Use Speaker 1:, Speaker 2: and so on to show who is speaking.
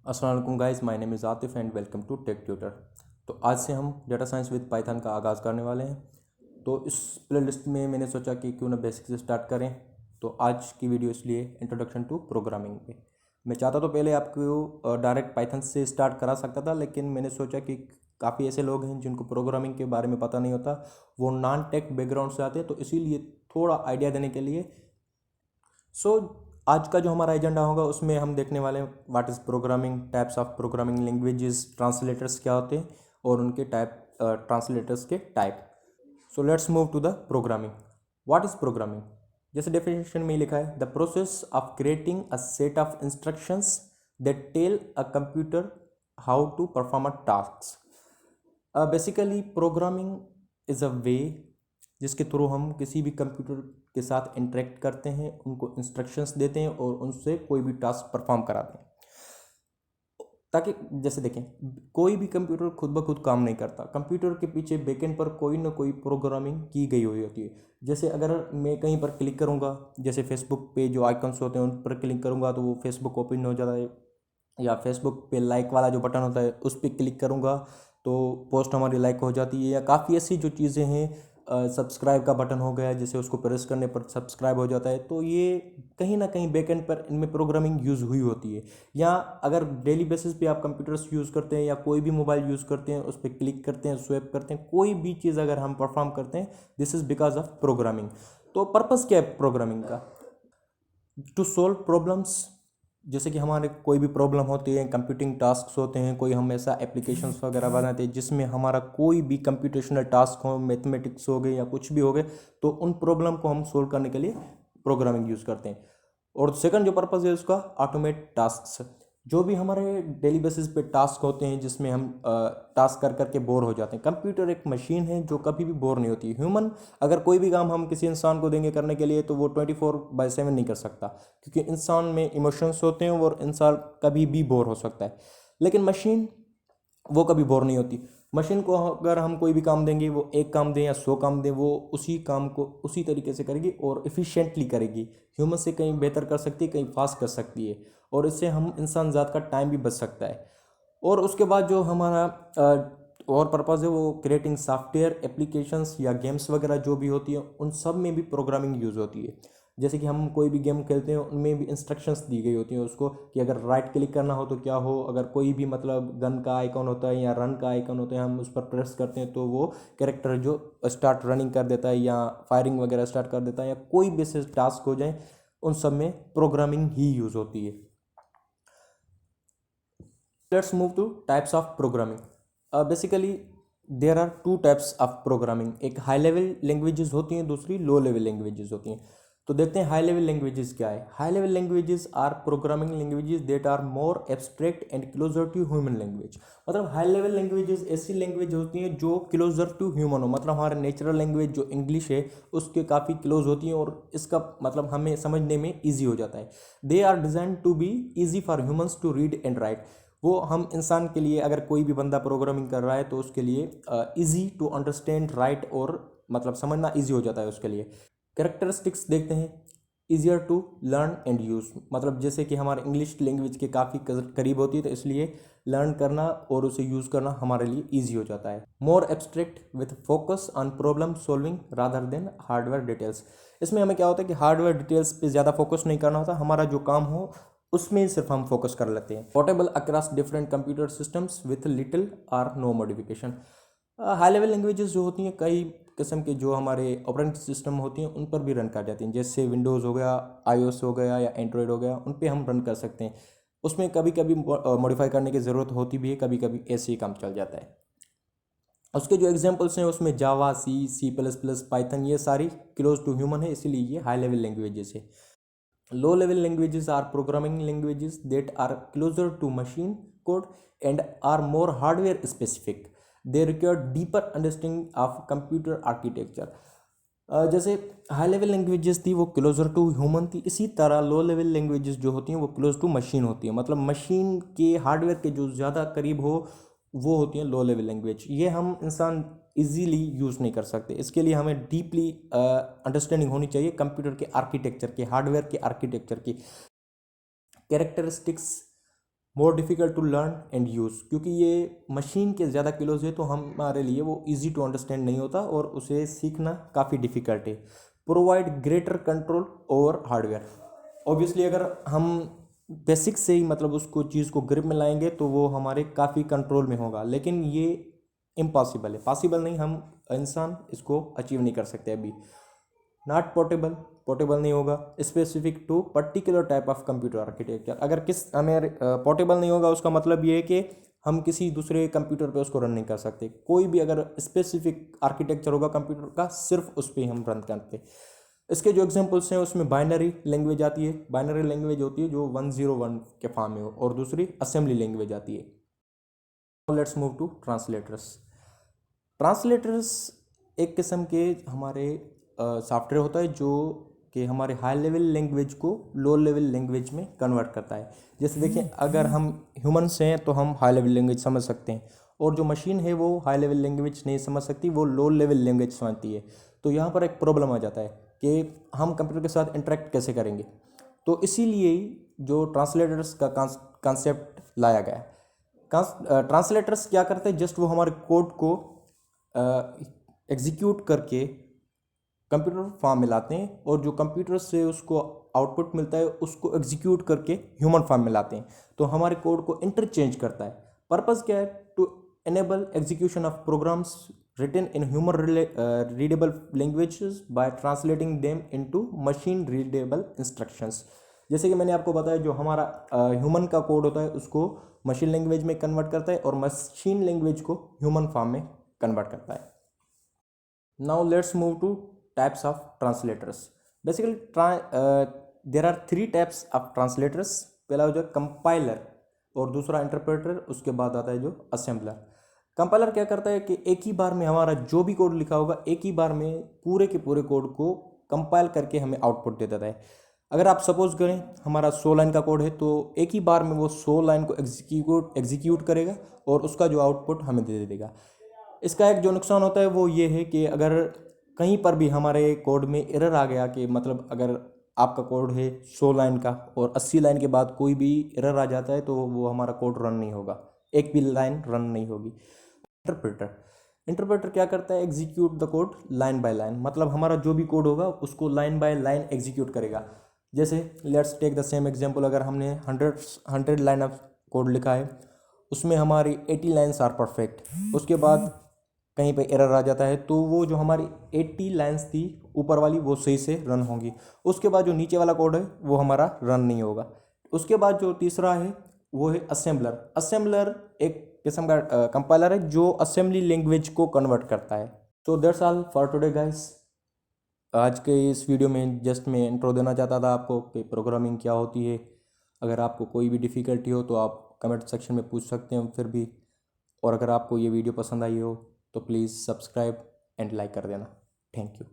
Speaker 1: अस्सलाम वालेकुम guys, my name is Atif and welcome to tech tutor. तो आज से हम डेटा साइंस विद पाइथन का आगाज़ करने वाले हैं। तो इस प्लेलिस्ट में मैंने सोचा कि क्यों ना बेसिक से स्टार्ट करें। तो आज की वीडियो इसलिए इंट्रोडक्शन टू प्रोग्रामिंग पे। मैं चाहता तो पहले आपको डायरेक्ट पाइथन से स्टार्ट करा सकता था, लेकिन मैंने सोचा कि काफ़ी ऐसे लोग हैं जिनको प्रोग्रामिंग के बारे में पता नहीं होता, वो नॉन टेक बैकग्राउंड से आते हैं, तो इसीलिए थोड़ा आइडिया देने के लिए आज का जो हमारा एजेंडा होगा उसमें हम देखने वाले हैं what is programming, types of programming languages, translators क्या होते हैं और उनके ट्रांसलेटर्स के type. So let's move to the programming. What is programming? जैसे डेफिनेशन में ही लिखा है, the process of creating a set of instructions that tell a computer how to perform a task. Basically programming is a way जिसके through हम किसी भी computer के साथ इंटरेक्ट करते हैं, उनको इंस्ट्रक्शंस देते हैं और उनसे कोई भी टास्क परफॉर्म कराते हैं। ताकि जैसे देखें, कोई भी कंप्यूटर खुद ब खुद काम नहीं करता, कंप्यूटर के पीछे बैकएंड पर कोई ना कोई प्रोग्रामिंग की गई हुई होती है। जैसे अगर मैं कहीं पर क्लिक करूँगा, जैसे फेसबुक पे जो आइकन्स होते हैं उन पर क्लिक करूँगा तो वो फेसबुक ओपन हो जाता है, या फेसबुक पे लाइक वाला जो बटन होता है उस पर क्लिक करूँगा तो पोस्ट हमारी लाइक हो जाती है, या काफ़ी ऐसी जो चीज़ें हैं, सब्सक्राइब का बटन हो गया जैसे उसको प्रेस करने पर सब्सक्राइब हो जाता है। तो ये कहीं ना कहीं बैकएंड पर इनमें प्रोग्रामिंग यूज़ हुई होती है। या अगर डेली बेसिस पे आप कंप्यूटर्स यूज़ करते हैं या कोई भी मोबाइल यूज़ करते हैं, उस पर क्लिक करते हैं, स्वैप करते हैं, कोई भी चीज़ अगर हम परफॉर्म करते हैं, this is because of programming. तो पर्पज़ क्या है प्रोग्रामिंग का? To solve problems. जैसे कि हमारे कोई भी प्रॉब्लम होती है, कंप्यूटिंग टास्क होते हैं, कोई हम ऐसा एप्लीकेशंस वगैरह बनाते हैं जिसमें हमारा कोई भी कंप्यूटेशनल टास्क हो, मैथमेटिक्स हो गए या कुछ भी हो गए, तो उन प्रॉब्लम को हम सोल्व करने के लिए प्रोग्रामिंग यूज़ करते हैं। और सेकंड जो पर्पज़ है उसका, ऑटोमेट टास्क। जो भी हमारे डेली बेसिस पे टास्क होते हैं जिसमें हम टास्क कर करके बोर हो जाते हैं, कंप्यूटर एक मशीन है जो कभी भी बोर नहीं होती। ह्यूमन अगर कोई भी काम हम किसी इंसान को देंगे करने के लिए तो वो 24/7 नहीं कर सकता, क्योंकि इंसान में इमोशंस होते हैं और इंसान कभी भी बोर हो सकता है। लेकिन मशीन वो कभी बोर नहीं होती। मशीन को अगर हम कोई भी काम देंगे, वो एक काम दें या 100 काम दें, वो उसी काम को उसी तरीके से करेगी और इफ़िशिएंटली करेगी। ह्यूमन से कहीं बेहतर कर सकती है, कहीं फास्ट कर सकती है, और इससे हम इंसान ज़ात का टाइम भी बच सकता है। और उसके बाद जो हमारा और पर्पज़ है वो क्रिएटिंग सॉफ्टवेयर एप्लीकेशंस या गेम्स वगैरह जो भी होती है, उन सब में भी प्रोग्रामिंग यूज़ होती है। जैसे कि हम कोई भी गेम खेलते हैं उनमें भी इंस्ट्रक्शंस दी गई होती हैं उसको, कि अगर राइट क्लिक करना हो तो क्या हो, अगर कोई भी मतलब गन का आइकन होता है या रन का आइकन होता है, हम उस पर प्रेस करते हैं तो वो कैरेक्टर जो स्टार्ट रनिंग कर देता है या फायरिंग वगैरह स्टार्ट कर देता है, या कोई भी ऐसे टास्क हो जाए, उन सब में प्रोग्रामिंग ही यूज़ होती है। Let's move to types of programming. Basically there are two types of programming. एक हाई लेवल लैंग्वेजेस होती हैं, दूसरी लो लेवल लैंग्वेजेस होती हैं। तो देखते हैं हाई लेवल लैंग्वेजेस क्या है। High level languages are programming languages that are more abstract and closer to human language. मतलब हाई लेवल लैंग्वेजेस ऐसी लैंग्वेज होती हैं जो क्लोजर टू ह्यूमन हो, मतलब हमारा नेचुरल लैंग्वेज जो इंग्लिश है उसके काफ़ी क्लोज होती हैं और इसका मतलब हमें समझने में ईजी हो जाता है। They are design to be easy for humans to read and write. वो हम इंसान के लिए, अगर कोई भी बंदा प्रोग्रामिंग कर रहा है तो उसके लिए इजी टू अंडरस्टैंड राइट, और मतलब समझना इजी हो जाता है उसके लिए। कैरेक्टरिस्टिक्स देखते हैं। Easier to learn and use, मतलब जैसे कि हमारे इंग्लिश लैंग्वेज के काफ़ी करीब होती है, तो इसलिए लर्न करना और उसे यूज़ करना हमारे लिए ईजी हो जाता है। More abstract with focus on problem solving rather than hardware details. इसमें हमें क्या होता है कि हार्डवेयर डिटेल्स पे ज़्यादा फोकस नहीं करना होता, हमारा जो काम हो उसमें सिर्फ हम फोकस कर लेते हैं। Portable across different computer systems with little or no modification. High level languages जो होती हैं, कई किस्म के जो हमारे ऑपरेटिंग सिस्टम होती हैं उन पर भी रन कर जाती हैं। जैसे विंडोज़ हो गया, iOS हो गया या एंड्रॉयड हो गया, उन पे हम रन कर सकते हैं। उसमें कभी कभी मॉडिफाई करने की ज़रूरत होती भी है, कभी कभी ऐसे ही काम चल जाता है। उसके जो एग्जांपल्स हैं उसमें जावा, C++, पाइथन, ये सारी क्लोज टू ह्यूमन है, इसीलिए ये हाई लेवल लैंग्वेजेस है। Low level languages are programming languages that are closer to machine code and are more hardware specific. They require deeper understanding of computer architecture. जैसे high level languages थी वो closure to human थी, इसी तरह low level languages जो होती हैं वो क्लोज टू मशीन होती हैं, मतलब मशीन के हार्डवेयर के जो ज़्यादा करीब हो वो होती हैं लो लेवल लैंग्वेज। ये हम इंसान इजीली यूज़ नहीं कर सकते, इसके लिए हमें डीपली अंडरस्टैंडिंग होनी चाहिए कंप्यूटर के आर्किटेक्चर की, हार्डवेयर के आर्किटेक्चर की। Characteristics more difficult to learn and use, क्योंकि ये मशीन के ज़्यादा किलोज है तो हमारे लिए वो इजी टू अंडरस्टैंड नहीं होता और उसे सीखना काफ़ी डिफ़िकल्ट है। Provide greater control over hardware. Obviously अगर हम बेसिक से ही मतलब उसको चीज़ को ग्रिप में लाएंगे तो वो हमारे काफ़ी कंट्रोल में होगा, लेकिन ये इम्पॉसिबल है, पॉसिबल नहीं, हम इंसान इसको अचीव नहीं कर सकते अभी। नॉट पोर्टेबल, पोर्टेबल नहीं होगा। Specific to particular type of computer architecture, अगर किस हमें पोर्टेबल नहीं होगा उसका मतलब ये है कि हम किसी दूसरे कंप्यूटर पे उसको रन नहीं कर सकते। कोई भी अगर स्पेसिफिक आर्किटेक्चर होगा कंप्यूटर का, सिर्फ उस पर ही हम रन करते। इसके जो एग्जांपल्स हैं उसमें बाइनरी लैंग्वेज आती है। बाइनरी लैंग्वेज होती है जो 101 के फॉर्म में हो, और दूसरी असेंबली लैंग्वेज आती है। Let's move to translators. Translators एक किस्म के हमारे सॉफ्टवेयर होता है जो कि हमारे हाई लेवल लैंग्वेज को लो लेवल लैंग्वेज में कन्वर्ट करता है। जैसे देखिए, अगर हम ह्यूमंस हैं तो हम हाई लेवल लैंग्वेज समझ सकते हैं, और जो मशीन है वो हाई लेवल लैंग्वेज नहीं समझ सकती, वो लो लेवल लैंग्वेज समझती है। तो यहाँ पर एक प्रॉब्लम आ जाता है कि हम कंप्यूटर के साथ इंटरेक्ट कैसे करेंगे। तो इसीलिए जो ट्रांसलेटर्स का कॉन्सेप्ट लाया गया है। ट्रांसलेटर्स क्या करते हैं, जस्ट वो हमारे कोड को एग्जीक्यूट करके कंप्यूटर फॉर्म में लाते हैं, और जो कंप्यूटर से उसको आउटपुट मिलता है उसको एग्जीक्यूट करके ह्यूमन फॉर्म में लाते हैं। तो हमारे कोड को इंटरचेंज करता है। पर्पस क्या है, to enable execution of programs written in human readable languages by translating them into machine readable instructions. जैसे कि मैंने आपको बताया, जो हमारा ह्यूमन का कोड होता है उसको मशीन लैंग्वेज में कन्वर्ट करता है, और मशीन लैंग्वेज को ह्यूमन फॉर्म में कन्वर्ट करता है। Now let's move to types of translators. Basically, there are three types of translators. पहला हो जाए कंपाइलर, और दूसरा इंटरप्रेटर, उसके बाद आता है जो असेंबलर। कंपाइलर क्या करता है कि एक ही बार में हमारा जो भी कोड लिखा होगा, एक ही बार में पूरे के पूरे कोड को कंपाइल करके हमें आउटपुट दे देता है। अगर आप सपोज करें हमारा 100 लाइन का कोड है, तो एक ही बार में वो 100 लाइन को एग्जीक्यूट करेगा और उसका जो आउटपुट हमें दे देगा। इसका एक जो नुकसान होता है वो ये है कि अगर कहीं पर भी हमारे कोड में एरर आ गया, कि मतलब अगर आपका कोड है 100 लाइन का और 80 लाइन के बाद कोई भी एरर आ जाता है, तो वो हमारा कोड रन नहीं होगा, एक भी लाइन रन नहीं होगी। इंटरप्रेटर क्या करता है, execute the code line by line, मतलब हमारा जो भी कोड होगा उसको लाइन बाय लाइन एग्जीक्यूट करेगा। जैसे let's take the same example, अगर हमने 100 लाइन ऑफ कोड लिखा है, उसमें हमारी 80 लाइन्स आर परफेक्ट, उसके बाद कहीं पे एरर आ जाता है, तो वो जो हमारी 80 लाइन्स थी ऊपर वाली वो सही से रन होंगी। उसके बाद जो नीचे वाला कोड है वो हमारा रन नहीं होगा। उसके बाद जो तीसरा है वो है असेंबलर। असेंबलर एक किस्म का कंपाइलर है जो असेंबली लैंग्वेज को कन्वर्ट करता है। तो that's all for today guys. आज के इस वीडियो में जस्ट मैं इंट्रो देना चाहता था आपको कि प्रोग्रामिंग क्या होती है। अगर आपको कोई भी डिफ़िकल्टी हो तो आप कमेंट सेक्शन में पूछ सकते हैं फिर भी, और अगर आपको ये वीडियो पसंद आई हो तो प्लीज़ सब्सक्राइब एंड लाइक कर देना। Thank you.